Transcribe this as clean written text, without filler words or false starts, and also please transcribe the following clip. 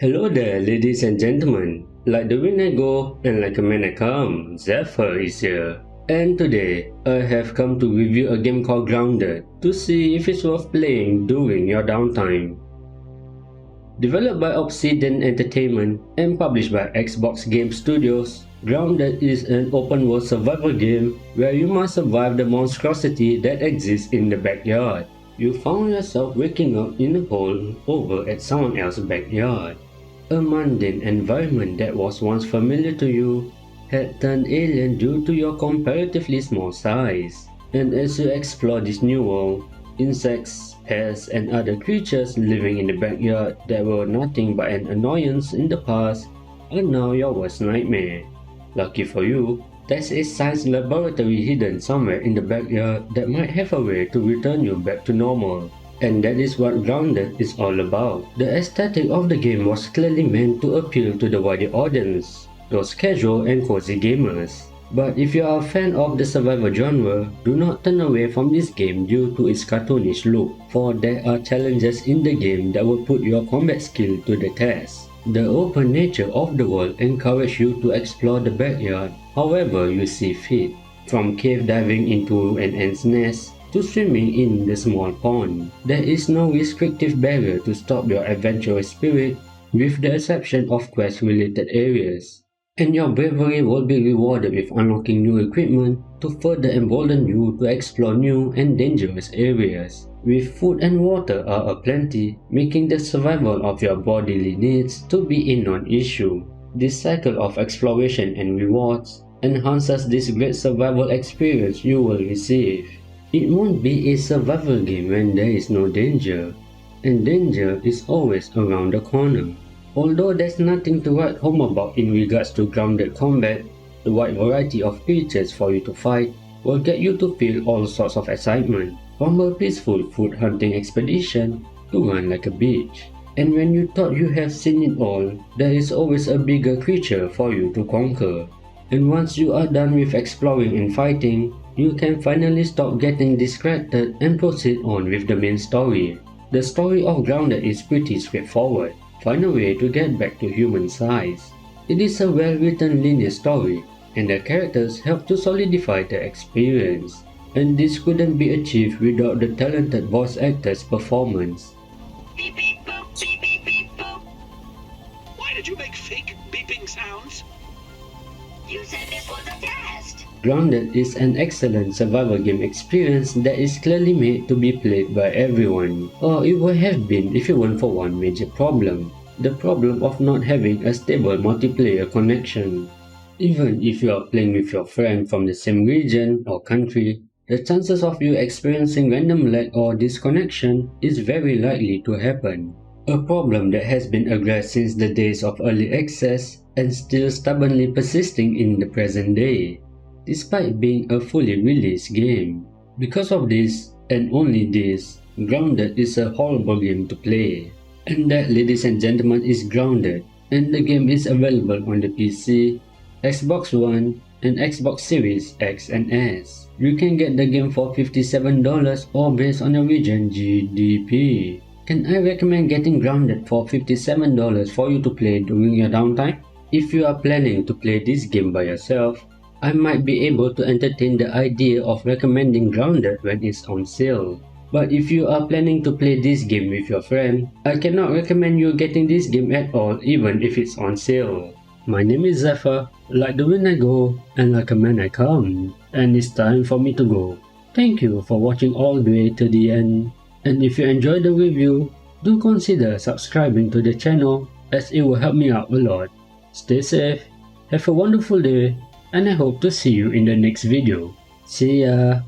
Hello there, ladies and gentlemen. Like the wind I go, and like a man I come, Zephyr is here. And today, I have come to review a game called Grounded to see if it's worth playing during your downtime. Developed by Obsidian Entertainment and published by Xbox Game Studios, Grounded is an open-world survival game where you must survive the monstrosity that exists in the backyard. You found yourself waking up in a hole over at someone else's backyard. A mundane environment that was once familiar to you had turned alien due to your comparatively small size. And as you explore this new world, insects, pests, and other creatures living in the backyard that were nothing but an annoyance in the past are now your worst nightmare. Lucky for you, there's a science laboratory hidden somewhere in the backyard that might have a way to return you back to normal. And that is what Grounded is all about. The aesthetic of the game was clearly meant to appeal to the wider audience, those casual and cozy gamers. But if you are a fan of the survival genre, do not turn away from this game due to its cartoonish look, for there are challenges in the game that will put your combat skill to the test. The open nature of the world encourages you to explore the backyard however you see fit, from cave diving into an ant's nest to swimming in the small pond. There is no restrictive barrier to stop your adventurous spirit, with the exception of quest-related areas. And your bravery will be rewarded with unlocking new equipment to further embolden you to explore new and dangerous areas. With food and water are aplenty, making the survival of your bodily needs to be a non-issue. This cycle of exploration and rewards enhances this great survival experience you will receive. It won't be a survival game when there is no danger, and danger is always around the corner. Although there's nothing to write home about in regards to grounded combat, the wide variety of creatures for you to fight will get you to feel all sorts of excitement, from a peaceful food hunting expedition to run like a beach. And when you thought you have seen it all, there is always a bigger creature for you to conquer. And once you are done with exploring and fighting, you can finally stop getting distracted and proceed on with the main story. The story of Grounded is pretty straightforward. Find a way to get back to human size. It is a well-written linear story, and the characters help to solidify the experience. And this couldn't be achieved without the talented voice actor's performance. Beep beep boop, beep beep beep boop. Why did you make fake beeping sounds? You said this was a test. Grounded is an excellent survival game experience that is clearly made to be played by everyone, or it would have been if it weren't for one major problem: the problem of not having a stable multiplayer connection. Even if you are playing with your friend from the same region or country, the chances of you experiencing random lag or disconnection is very likely to happen. A problem that has been addressed since the days of early access and still stubbornly persisting in the present day, despite being a fully released game. Because of this, and only this, Grounded is a horrible game to play. And that, ladies and gentlemen, is Grounded, and the game is available on the PC, Xbox One, and Xbox Series X and S. You can get the game for $57 or based on your region GDP. Can I recommend getting Grounded for $57 for you to play during your downtime? If you are planning to play this game by yourself, I might be able to entertain the idea of recommending Grounded when it's on sale. But if you are planning to play this game with your friend, I cannot recommend you getting this game at all even if it's on sale. My name is Zephyr, like the wind I go, and like a man I come, and it's time for me to go. Thank you for watching all the way to the end, and if you enjoyed the review, do consider subscribing to the channel as it will help me out a lot. Stay safe, have a wonderful day, and I hope to see you in the next video. See ya!